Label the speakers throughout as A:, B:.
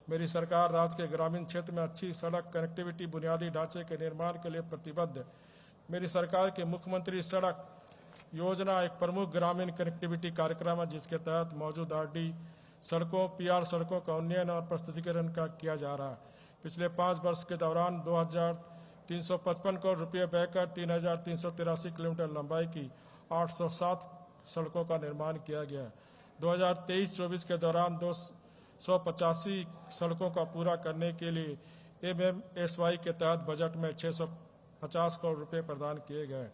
A: मेरी सरकार राज्य के ग्रामीण क्षेत्र में अच्छी सड़क कनेक्टिविटी बुनियादी ढांचे के निर्माण के लिए प्रतिबद्ध है। मेरी सरकार के मुख्यमंत्री सड़क योजना एक प्रमुख ग्रामीण कनेक्टिविटी कार्यक्रम है, जिसके तहत मौजूद आरडी सड़कों पीआर सड़कों का उन्नयन और प्रस्तुतिकरण का किया जा रहा है। पिछले 5 वर्ष के दौरान 2355 करोड़ रुपये व्यय कर 3383 किलोमीटर लंबाई की 807 सड़कों का निर्माण किया गया है। 2023-24 के दौरान 285 सड़कों का पूरा करने के लिए MMSY के तहत बजट में 650 करोड़ रुपये प्रदान किए गए।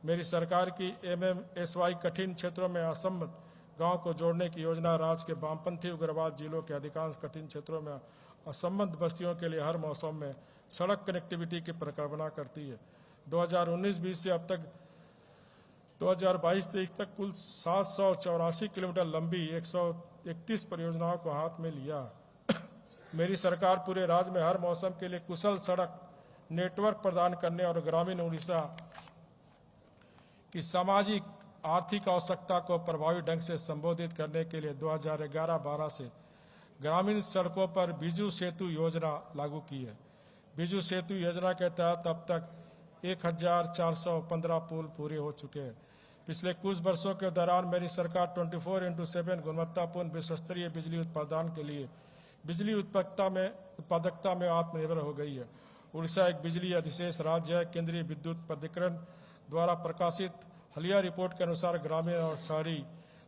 A: मेरी सरकार की MMSY कठिन क्षेत्रों में असम गांव को जोड़ने की योजना राज्य के वामपंथी उग्रवाद जिलों के अधिकांश कठिन क्षेत्रों में असंबद्ध बस्तियों के लिए हर मौसम में सड़क कनेक्टिविटी की परिकल्पना करती है। 2019-20 से अब तक 2022-23 तक कुल 784 किलोमीटर लंबी 131 परियोजनाओं को हाथ में लिया। मेरी सरकार पूरे राज्य में हर मौसम के लिए कुशल सड़क नेटवर्क प्रदान करने और ग्रामीण उड़ीसा की सामाजिक आर्थिक आवश्यकता को प्रभावी ढंग से संबोधित करने के लिए 2011-12 से ग्रामीण सड़कों पर बिजू सेतु योजना लागू की है। बिजू सेतु योजना के तहत अब तक 1415 पुल पूरे हो चुके हैं। पिछले कुछ वर्षों के दौरान मेरी सरकार 24/7 गुणवत्तापूर्ण विश्वस्तरीय बिजली उत्पादन के लिए बिजली उत्पादकता में आत्मनिर्भर हो गई है। उड़ीसा एक बिजली अधिशेष राज्य है। केंद्रीय विद्युत प्राधिकरण द्वारा प्रकाशित हालिया रिपोर्ट के अनुसार ग्रामीण और शहरी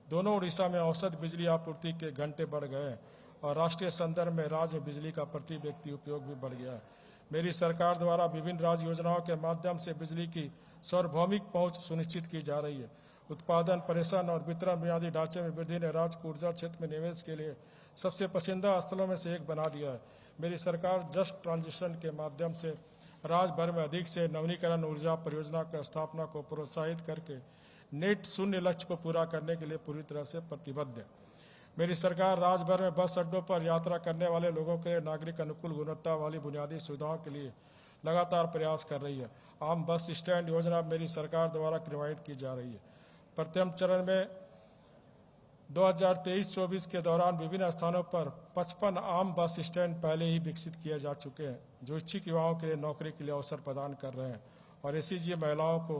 A: दोनों उड़ीसा में औसत बिजली आपूर्ति के घंटे बढ़ गए हैं और राष्ट्रीय संदर्भ में राज्य में बिजली का प्रति व्यक्ति उपयोग भी बढ़ गया है। मेरी सरकार द्वारा विभिन्न राज्य योजनाओं के माध्यम से बिजली की सार्वभौमिक पहुंच सुनिश्चित की जा रही है। उत्पादन, प्रेषण और वितरण बुनियादी ढांचे में वृद्धि ने राज्य को ऊर्जा क्षेत्र में निवेश के लिए सबसे पसंदीदा स्थलों में से एक बना दिया है। मेरी सरकार जस्ट ट्रांजिशन के माध्यम से राज्य भर में अधिक से नवीनीकरण ऊर्जा परियोजना की स्थापना को प्रोत्साहित करके नेट शून्य लक्ष्य को पूरा करने के लिए पूरी तरह से प्रतिबद्ध है। मेरी सरकार राज्य भर में बस अड्डों पर यात्रा करने वाले लोगों के लिए नागरिक अनुकूल गुणवत्ता वाली बुनियादी सुविधाओं के लिए लगातार प्रयास कर रही है। आम बस स्टैंड योजना मेरी सरकार द्वारा क्रियान्वित की जा रही है। प्रथम चरण में 2023-24 के दौरान विभिन्न स्थानों पर 55 आम बस स्टैंड पहले ही विकसित किए जा चुके हैं, जो इच्छुक युवाओं के लिए नौकरी के लिए अवसर प्रदान कर रहे हैं और SEG महिलाओं को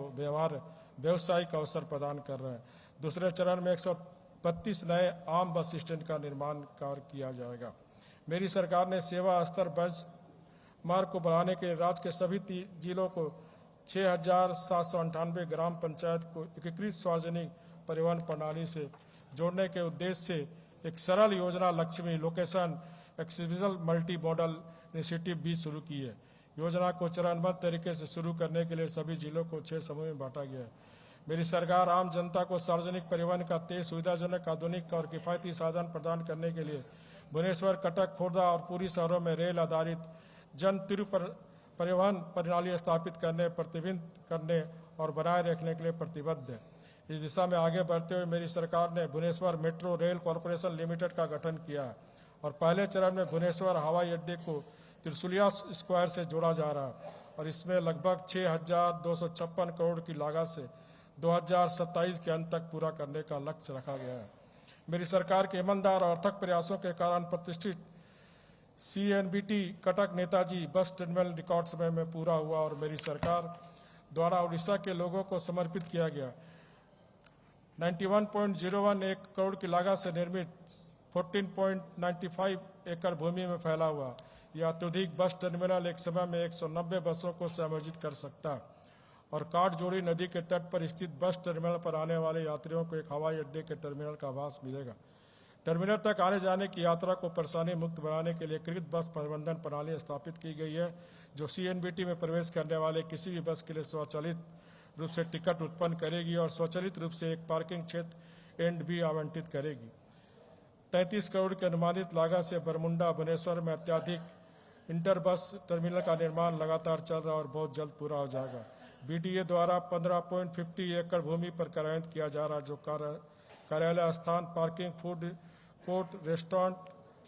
A: व्यवसायिक अवसर प्रदान कर रहे हैं। दूसरे चरण में 132 नए आम बस स्टैंड का निर्माण कार्य किया जाएगा। मेरी सरकार ने सेवा स्तर बेंचमार्क को बढ़ाने के लिए राज्य के सभी जिलों को 6,798 ग्राम पंचायत को एकीकृत सार्वजनिक परिवहन प्रणाली से जोड़ने के उद्देश्य से एक सरल योजना Lakshmi location accessible multi modal initiative भी शुरू की है। योजना को चरणबद्ध तरीके से शुरू करने के लिए सभी जिलों को 6 समूह में बांटा गया है। मेरी सरकार आम जनता को सार्वजनिक परिवहन का तेज, सुविधाजनक, आधुनिक और किफायती साधन प्रदान करने के लिए भुवनेश्वर, कटक, खुर्दा और पूरी शहरों में रेल आधारित जन तीव्र परिवहन प्रणाली स्थापित करने, प्रतिबंध करने और बनाए रखने के लिए प्रतिबद्ध है। इस दिशा में आगे बढ़ते हुए मेरी सरकार ने Bhubaneswar metro rail corporation limited का गठन किया है और पहले चरण में भुवनेश्वर हवाई अड्डे को त्रिशूलिया स्क्वायर से जोड़ा जा रहा है और इसमें लगभग 6,256 करोड़ की लागत से 2027 के अंत तक पूरा करने का लक्ष्य रखा गया है। मेरी सरकार के ईमानदार और अथक प्रयासों के कारण प्रतिष्ठित CNBT Cuttack Netaji bus terminal record समय में पूरा हुआ और मेरी सरकार द्वारा उड़ीसा के लोगों को समर्पित किया गया। 91.01 करोड़ की लागत से निर्मित 14.95 एकड़ भूमि में फैला हुआ यह अत्यधिक बस टर्मिनल एक समय में 190 बसों को समायोजित कर सकता है और काठजोड़ी नदी के तट पर स्थित बस टर्मिनल पर आने वाले यात्रियों को एक हवाई अड्डे के टर्मिनल का आभास मिलेगा। टर्मिनल तक आने जाने की यात्रा को परेशानी मुक्त बनाने के लिए एकीकृत बस प्रबंधन प्रणाली स्थापित की गई है, जो CNBT में प्रवेश करने वाले किसी भी बस के लिए स्वचालित रूप से टिकट उत्पन्न करेगी और स्वचालित रूप से एक पार्किंग क्षेत्र एंड भी आवंटित करेगी। 33 करोड़ की अनुमानित लागत से बरमुंडा भुवनेश्वर में अत्याधिक इंटर बस टर्मिनल का निर्माण लगातार चल रहा और बहुत जल्द पूरा हो जाएगा। BDA द्वारा 15.50 एकड़ भूमि पर कार्यान्वित किया जा रहा, जो कार्यालय स्थान, पार्किंग, फूड कोर्ट, रेस्टोरेंट,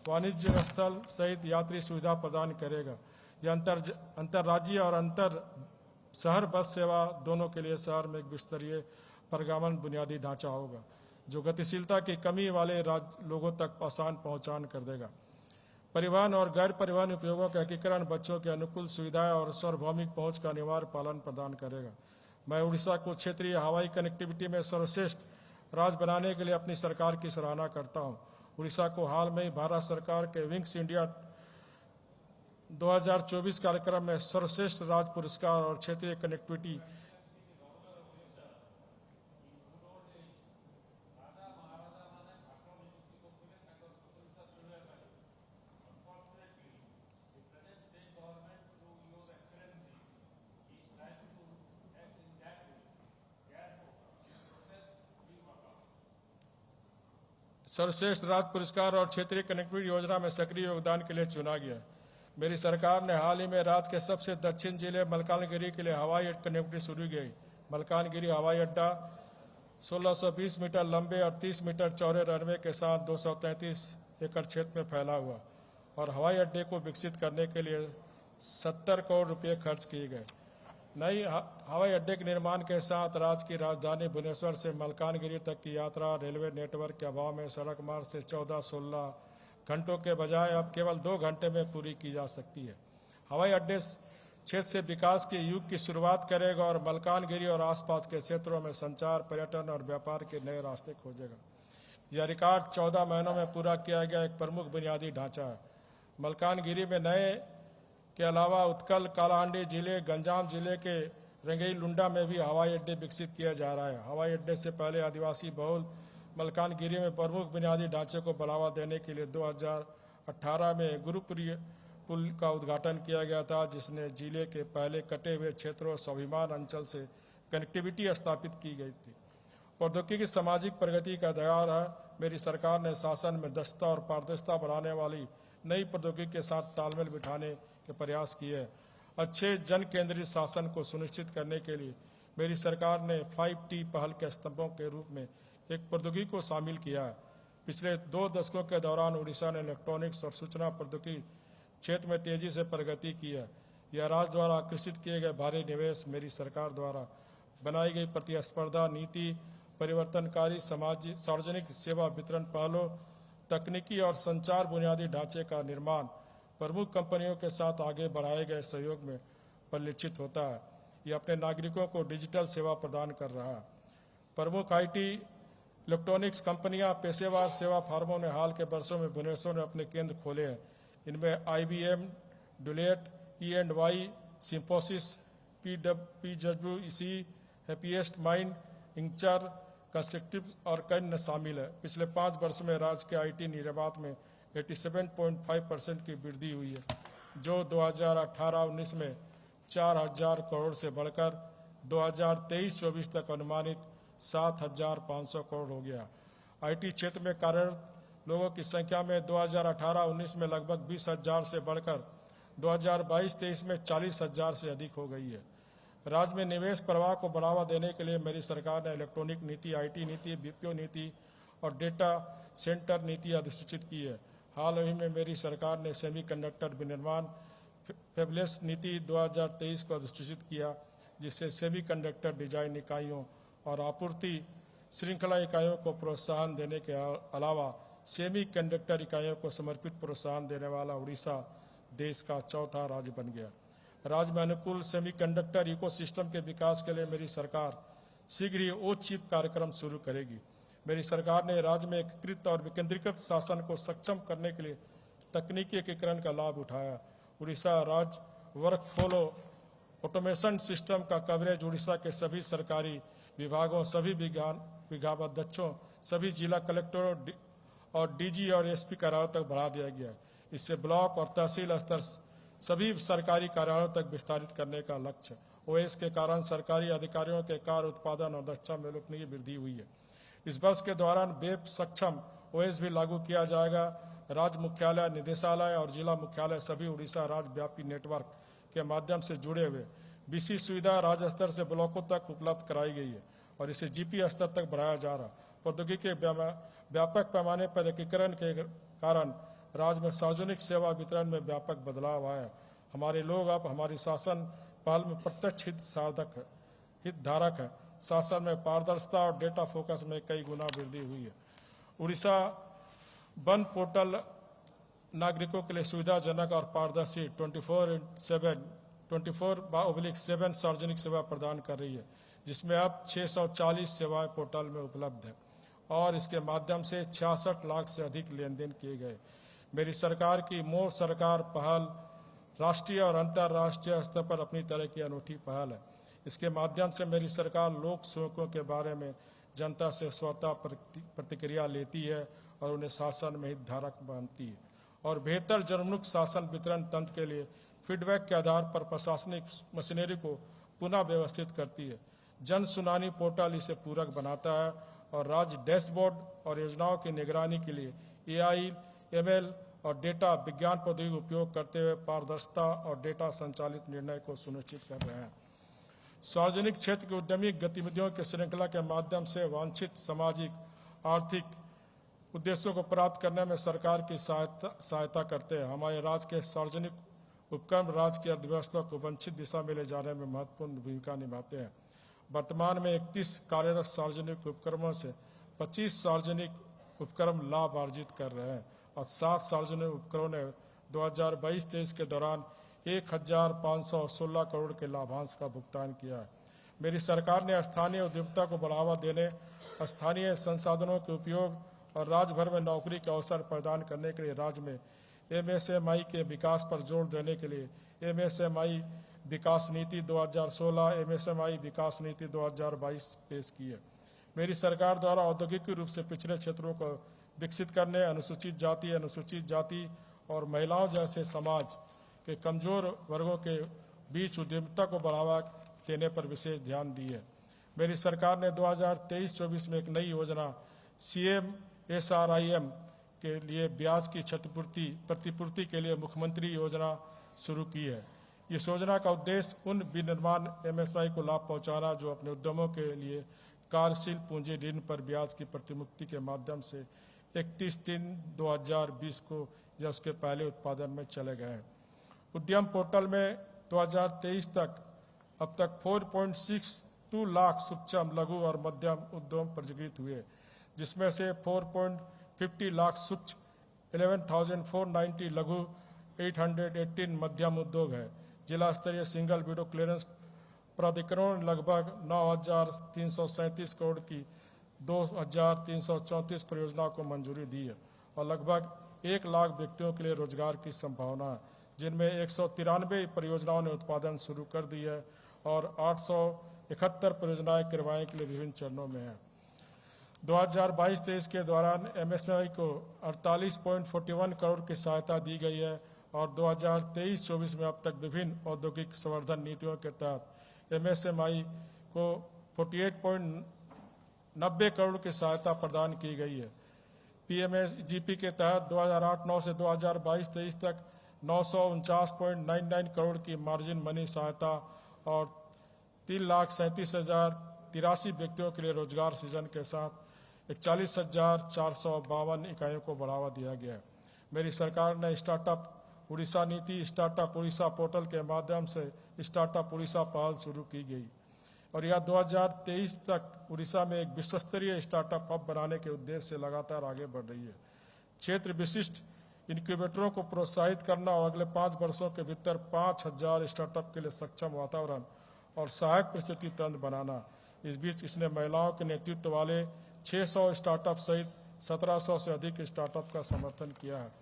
A: वाणिज्य स्थल सहित यात्री सुविधा प्रदान करेगा। यह अंतर्राज्यीय और अंतर शहर बस सेवा दोनों के लिए शहर में एक विस्तरीय परिवहन बुनियादी ढांचा होगा, जो गतिशीलता की कमी वाले लोगों तक आसान पहुंचान कर देगा। परिवहन और गैर परिवहन उपयोगों के एकीकरण बच्चों के अनुकूल सुविधाएं और सार्वभौमिक पहुंच का अनिवार्य पालन प्रदान करेगा। मैं उड़ीसा को क्षेत्रीय हवाई कनेक्टिविटी में सर्वश्रेष्ठ राज्य बनाने के लिए अपनी सरकार की सराहना करता हूं। उड़ीसा को हाल में ही भारत सरकार के विंग्स इंडिया 2024 कार्यक्रम में सर्वश्रेष्ठ राज्य पुरस्कार और क्षेत्रीय कनेक्टिविटी सर्वश्रेष्ठ राज्य पुरस्कार और क्षेत्रीय कनेक्टिविटी योजना में सक्रिय योगदान के लिए चुना गया। मेरी सरकार ने हाल ही में राज्य के सबसे दक्षिण जिले मलकानगिरी के लिए हवाई कनेक्टिविटी शुरू की। मलकानगिरी हवाई अड्डा 1620 मीटर लंबे और 30 मीटर चौड़े रनवे के साथ 233 एकड़ क्षेत्र में फैला हुआ और हवाई अड्डे को विकसित करने के लिए 70 करोड़ रुपये खर्च किए गए। नई हवाई अड्डे के निर्माण के साथ राज्य की राजधानी भुवनेश्वर से मलकानगिरी तक की यात्रा रेलवे नेटवर्क के अभाव में सड़क मार्ग से 14-16 घंटों के बजाय अब केवल 2 घंटे में पूरी की जा सकती है। हवाई अड्डे क्षेत्र से विकास के युग की शुरुआत करेगा और मलकानगिरी और आसपास के क्षेत्रों में संचार, पर्यटन और व्यापार के नए रास्ते खोजेगा। यह रिकॉर्ड 14 महीनों में पूरा किया गया एक प्रमुख बुनियादी ढांचा है। मलकानगिरी में नए के अलावा उत्कल, कालाहांडी जिले, गंजाम जिले के रंगई लुंडा में भी हवाई अड्डे विकसित किया जा रहा है। हवाई अड्डे से पहले आदिवासी बहुल मलकानगिरी में प्रमुख बुनियादी ढांचे को बढ़ावा देने के लिए 2018 में गुरुप्रिय पुल का उद्घाटन किया गया था, जिसने जिले के पहले कटे हुए क्षेत्रों स्वाभिमान अंचल से कनेक्टिविटी स्थापित की गई थी। प्रौद्योगिकी सामाजिक प्रगति का आधार है। मेरी सरकार ने शासन में दक्षता और पारदर्शिता बढ़ाने वाली नई प्रौद्योगिकी के साथ तालमेल बिठाने के प्रयास किए। अच्छे जन केंद्रित शासन को सुनिश्चित करने के लिए मेरी सरकार ने 5T पहल के स्तंभों के रूप में एक प्रौद्योगिकी को शामिल किया है। पिछले 2 दशकों के दौरान उड़ीसा ने इलेक्ट्रॉनिक्स और सूचना प्रौद्योगिकी क्षेत्र में तेजी से प्रगति की है। यह राज्य द्वारा आकर्षित किए गए भारी निवेश, मेरी सरकार द्वारा बनाई गई प्रतिस्पर्धा नीति, परिवर्तनकारी सार्वजनिक सेवा वितरण पहलों, तकनीकी और संचार बुनियादी ढांचे का निर्माण प्रमुख कंपनियों के साथ आगे बढ़ाए गए सहयोग में परिलक्षित होता है। यह अपने नागरिकों को डिजिटल सेवा प्रदान कर रहा है। प्रमुख IT इलेक्ट्रॉनिक्स कंपनियां, पेशेवर सेवा फर्मों ने हाल के वर्षों में भुवनेश्वर में अपने केंद्र खोले हैं। इनमें IBM, डुलेट, E&Y, सिंफोसिस, PwC, हैप्पीएस्ट माइंड, इंचर, कंस्ट्रक्टिव और कई अन्य शामिल है। पिछले 5 वर्षों में राज्य के IT निर्यात में 87.5% की वृद्धि हुई है, जो 2018-19 में 4000 करोड़ से बढ़कर 2023-24 तक अनुमानित 7500 करोड़ हो गया। IT क्षेत्र में कार्यरत लोगों की संख्या में 2018-19 में लगभग 20,000 से बढ़कर 2022-23 में 40,000 से अधिक हो गई है। राज्य में निवेश प्रवाह को बढ़ावा देने के लिए मेरी सरकार ने इलेक्ट्रॉनिक नीति, IT नीति, BPO नीति और डेटा सेंटर नीति अधिसूचित की है। हाल ही में मेरी सरकार ने सेमीकंडक्टर विनिर्माण फेबलेस नीति 2023 को अधिसूचित किया, जिससे सेमीकंडक्टर डिजाइन इकाइयों और आपूर्ति श्रृंखला इकाइयों को प्रोत्साहन देने के अलावा सेमीकंडक्टर इकाइयों को समर्पित प्रोत्साहन देने वाला उड़ीसा देश का 4था राज्य बन गया। राज्य में अनुकूल सेमीकंडक्टर इकोसिस्टम के विकास के लिए मेरी सरकार शीघ्र ही O-चिप कार्यक्रम शुरू करेगी। मेरी सरकार ने राज्य में एकीकृत और विकेंद्रीकृत शासन को सक्षम करने के लिए तकनीकी एकीकरण का लाभ उठाया। उड़ीसा राज्य वर्कफ्लो ऑटोमेशन सिस्टम का कवरेज उड़ीसा के सभी सरकारी विभागों, सभी विभागाध्यक्षों, सभी जिला कलेक्टरों और DG और SP कार्यालयों तक बढ़ा दिया गया है। इससे ब्लॉक और तहसील स्तर सभी सरकारी कार्यालयों तक विस्तारित करने का लक्ष्य। OS के कारण सरकारी अधिकारियों के कार्य उत्पादन और दक्षता में उल्लेखनीय वृद्धि हुई है। इस वर्ष के दौरान वेब सक्षम OS भी लागू किया जाएगा। राज्य मुख्यालय, निदेशालय और जिला मुख्यालय सभी उड़ीसा राज्य व्यापी नेटवर्क के माध्यम से जुड़े हुए BC सुविधा राज्य स्तर से ब्लॉकों तक उपलब्ध कराई गई है और इसे GP स्तर तक बढ़ाया जा रहा है। प्रौद्योगिकी के व्यापक पैमाने पर एकीकरण के कारण राज्य में सार्वजनिक सेवा वितरण में व्यापक बदलाव आया है। हमारे लोग अब हमारी शासन पहल में प्रत्यक्ष हितधारक है। शासन में पारदर्शिता और डेटा फोकस में कई गुना वृद्धि हुई है। उड़ीसा वन पोर्टल नागरिकों के लिए सुविधाजनक और पारदर्शी 24/7 सार्वजनिक सेवा प्रदान कर रही है, जिसमें अब 640 सेवाएं पोर्टल में उपलब्ध है और इसके माध्यम से 66 लाख से अधिक लेन देन किए गए। मेरी सरकार की मोर सरकार पहल राष्ट्रीय और अंतर्राष्ट्रीय स्तर पर अपनी तरह की अनूठी पहल है। इसके माध्यम से मेरी सरकार लोक सेवकों के बारे में जनता से स्वतः प्रतिक्रिया लेती है और उन्हें शासन में हितधारक बनती है और बेहतर जनमुख शासन वितरण तंत्र के लिए फीडबैक के आधार पर प्रशासनिक मशीनरी को पुनः व्यवस्थित करती है। जन सुनानी पोर्टल इसे पूरक बनाता है और राज्य डैशबोर्ड और योजनाओं की निगरानी के लिए AI, ML और डेटा विज्ञान प्रौद्योगिकी उपयोग करते हुए पारदर्शिता और डेटा संचालित निर्णय को सुनिश्चित कर रहे हैं। सार्वजनिक क्षेत्र की उद्यमी गतिविधियों की श्रृंखला के माध्यम से वांछित सामाजिक आर्थिक उद्देश्यों को प्राप्त करने में सरकार की सहायता करते हैं। हमारे राज्य के सार्वजनिक उपक्रम राज्य की अर्थव्यवस्था को वांछित दिशा में ले जाने में महत्वपूर्ण भूमिका निभाते हैं। वर्तमान में 31 कार्यरत सार्वजनिक उपक्रमों से 25 सार्वजनिक उपक्रम लाभ अर्जित कर रहे हैं और 7 सार्वजनिक उपक्रमों ने 2022-23 के दौरान 1,516 करोड़ के लाभांश का भुगतान किया है। मेरी सरकार ने स्थानीय उद्यमिता को बढ़ावा देने, स्थानीय संसाधनों के उपयोग और राज्य भर में नौकरी के अवसर प्रदान करने के लिए राज्य में MSMI के विकास पर जोर देने के लिए MSMI विकास नीति 2016, MSMI विकास नीति 2022 पेश की है। मेरी सरकार द्वारा औद्योगिक रूप से पिछड़े क्षेत्रों को विकसित करने, अनुसूचित जाति और महिलाओं जैसे समाज के कमजोर वर्गों के बीच उद्यमिता को बढ़ावा देने पर विशेष ध्यान दी है। मेरी सरकार ने 2023-24 में एक नई योजना CM-SRIM के लिए ब्याज की प्रतिपूर्ति के लिए मुख्यमंत्री योजना शुरू की है। इस योजना का उद्देश्य उन विनिर्माण MSMI को लाभ पहुंचाना जो अपने उद्यमों के लिए कार्यशील पूंजी ऋण पर ब्याज की प्रतिमुक्ति के माध्यम से 31/3/2020 को या उसके पहले उत्पादन में चले गए हैं। उद्यम पोर्टल में 2023 तक अब तक 4.62 लाख सूक्ष्म, लघु और मध्यम उद्यम पंजीकृत हुए, जिसमें से 4.50 लाख सूक्ष्म, 11,490 लघु, 818 मध्यम उद्योग है। जिला स्तरीय सिंगल विंडो क्लियरेंस प्राधिकरण लगभग 9,337 करोड़ की 2,334 परियोजनाओं को मंजूरी दी है और लगभग 1 लाख व्यक्तियों के लिए रोजगार की संभावना है, जिनमें 193 परियोजनाओं ने उत्पादन शुरू कर दी है और 871 परियोजनाएं कार्रवाई के लिए विभिन्न चरणों में हैं। 2022-23 के दौरान MSMI को 48.41 करोड़ की सहायता दी गई है और 2023-24 में अब तक विभिन्न औद्योगिक संवर्धन नीतियों के तहत MSMI को 48.90 करोड़ की सहायता प्रदान की गई है। PMSGP के तहत 2008-9 से 2022-23 तक 949.99 करोड़ की मार्जिन मनी सहायता और 3,37,083 व्यक्तियों के लिए रोजगार सृजन के साथ 41,452 इकाइयों को बढ़ावा दिया गया है। मेरी सरकार ने स्टार्टअप उड़ीसा नीति, स्टार्टअप उड़ीसा पोर्टल के माध्यम से स्टार्टअप उड़ीसा पहल शुरू की गई और यह 2023 तक उड़ीसा में एक विश्वस्तरीय स्टार्टअप हब बनाने के उद्देश्य से लगातार आगे बढ़ रही है। क्षेत्र विशिष्ट इनक्यूबेटरों को प्रोत्साहित करना और अगले 5 वर्षों के भीतर 5,000 स्टार्टअप के लिए सक्षम वातावरण और सहायक परिस्थिति तंत्र बनाना। इस बीच इसने महिलाओं के नेतृत्व वाले 600 स्टार्टअप सहित 1700 से अधिक स्टार्टअप का समर्थन किया है।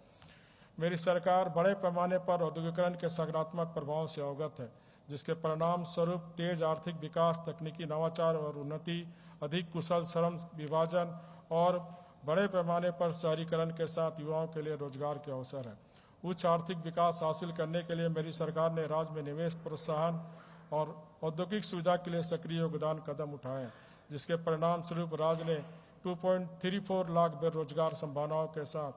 A: मेरी सरकार बड़े पैमाने पर औद्योगिकरण के सकारात्मक प्रभावों से अवगत है, जिसके परिणाम स्वरूप तेज आर्थिक विकास, तकनीकी नवाचार और उन्नति, अधिक कुशल श्रम विभाजन और बड़े पैमाने पर शहरीकरण के साथ युवाओं के लिए रोजगार के अवसर है। उच्च आर्थिक विकास हासिल करने के लिए मेरी सरकार ने राज्य में निवेश प्रोत्साहन और औद्योगिक सुविधा के लिए सक्रिय योगदान कदम उठाए, जिसके परिणाम स्वरूप राज्य ने 2.34 लाख बेरोजगार संभावनाओं के साथ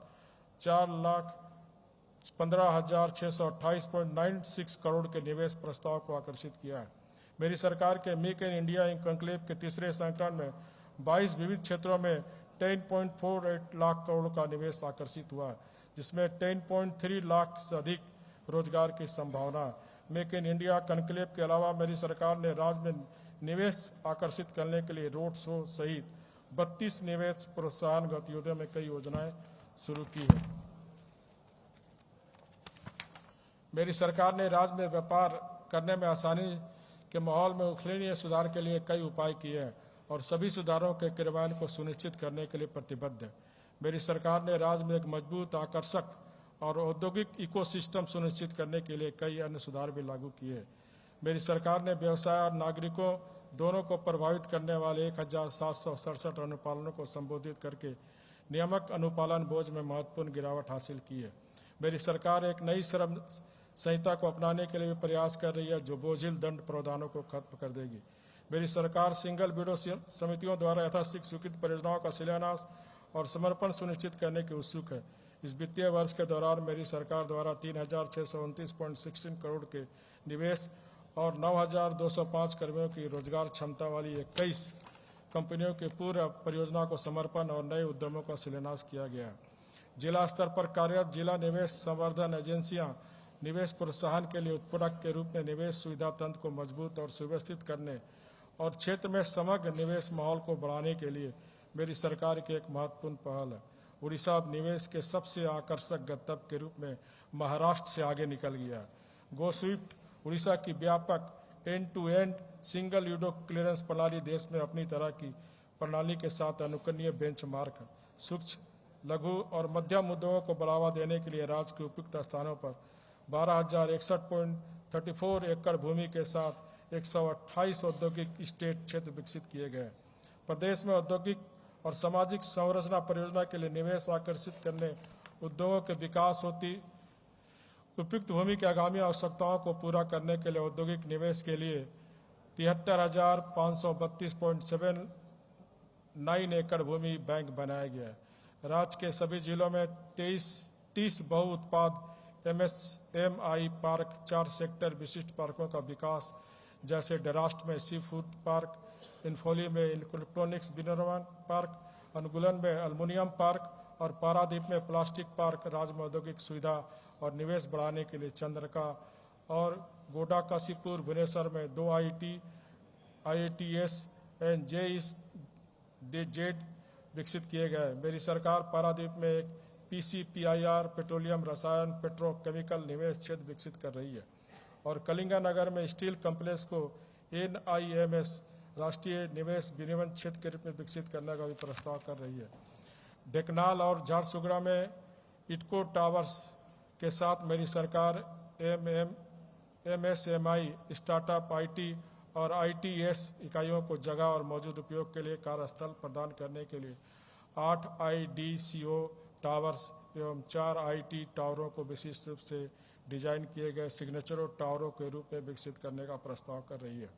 A: 4,15,628.96 करोड़ के निवेश प्रस्ताव को आकर्षित किया है। मेरी सरकार के मेक इन इंडिया कंक्लेव के तीसरे संस्करण में 22 विविध क्षेत्रों में 10.48 लाख करोड़ का निवेश आकर्षित हुआ है, जिसमें 10.3 लाख से अधिक रोजगार की संभावना है। मेक इन इंडिया कॉन्क्लेव के अलावा मेरी सरकार ने राज्य में निवेश आकर्षित करने के लिए रोड शो सहित 32 निवेश प्रोत्साहन गतिविधियों में कई योजनाएं शुरू की है। मेरी सरकार ने राज्य में व्यापार करने में आसानी के माहौल में उल्लेखनीय सुधार के लिए कई उपाय किए हैं और सभी सुधारों के क्रियान्वयन को सुनिश्चित करने के लिए प्रतिबद्ध है। मेरी सरकार ने राज्य में एक मजबूत, आकर्षक और औद्योगिक इकोसिस्टम सुनिश्चित करने के लिए कई अन्य सुधार भी लागू किए हैं। मेरी सरकार ने व्यवसाय और नागरिकों दोनों को प्रभावित करने वाले 1767 अनुपालनों को संबोधित करके नियामक अनुपालन बोझ में महत्वपूर्ण गिरावट हासिल की है। मेरी सरकार एक नई श्रम संहिता को अपनाने के लिए भी प्रयास कर रही है जो बोझिल दंड प्रावधानों को खत्म कर देगी। मेरी सरकार सिंगल विंडो समितियों द्वारा यथाशीघ्र स्वीकृत परियोजनाओं का शिलान्यास और समर्पण सुनिश्चित करने की उत्सुक है। इस वित्तीय वर्ष के दौरान मेरी सरकार द्वारा 3629.16 करोड़ के निवेश और 9205 कर्मियों की रोजगार क्षमता वाली 21 कंपनियों की पूर्व परियोजना को समर्पण और नए उद्यमों का शिलान्यास किया गया है। जिला स्तर पर कार्यरत जिला निवेश संवर्धन एजेंसियां निवेश प्रोत्साहन के लिए उत्पादक के रूप में निवेश सुविधा तंत्र को मजबूत और सुव्यवस्थित करने और क्षेत्र में समग्र निवेश माहौल को बढ़ाने के लिए मेरी सरकार की एक महत्वपूर्ण पहल है। उड़ीसा अब निवेश के सबसे आकर्षक गंतव्य के रूप में महाराष्ट्र से आगे निकल गया है। गो स्विफ्ट उड़ीसा की व्यापक end to end single window clearance प्रणाली देश में अपनी तरह की प्रणाली के साथ अनुकरणीय बेंचमार्क है। सूक्ष्म, लघु और मध्यम उद्योगों को बढ़ावा देने के लिए राज्य के उपयुक्त स्थानों पर 12,061.34 एकड़ भूमि के साथ 128 औद्योगिक स्टेट क्षेत्र विकसित किए गए। प्रदेश में औद्योगिक और सामाजिक संरचना परियोजना के लिए निवेश आकर्षित करने, उद्योगों के विकास होती उपयुक्त भूमि की आगामी आवश्यकताओं को पूरा करने के लिए औद्योगिक निवेश के लिए 73,532.79 एकड़ भूमि बैंक बनाया गया है। राज्य के सभी जिलों में 30 बहु उत्पाद MSMI पार्क, 4 सेक्टर विशिष्ट पार्कों का विकास जैसे डरास्ट में सी फूड पार्क, इन्फोली में इलेक्ट्रॉनिक्स विनिर्माण पार्क, अनुगुलन में एल्युमिनियम पार्क और पारादीप में प्लास्टिक पार्क राज्य में औद्योगिक सुविधा और निवेश बढ़ाने के लिए चंद्रका और गोडा काशीपुर भुवनेश्वर में 2 IITs एंड JEZ विकसित किए गए। मेरी सरकार पारादीप में एक PCPIR पेट्रोलियम रसायन पेट्रोकेमिकल निवेश क्षेत्र विकसित कर रही है और कलिंगा नगर में स्टील कॉम्प्लेक्स को NIMS राष्ट्रीय निवेश विनिमय क्षेत्र के रूप में विकसित करने का भी प्रस्ताव कर रही है। ढेकनाल और झारसुगड़ा में इटको टावर्स के साथ मेरी सरकार MSMI स्टार्टअप IT और ITS इकाइयों को जगह और मौजूद उपयोग के लिए कार्यस्थल प्रदान करने के लिए 8 IDCO टावर्स एवं 4 IT टावरों को विशिष्ट रूप से डिजाइन किए गए सिग्नेचर टावरों के रूप में विकसित करने का प्रस्ताव कर रही है।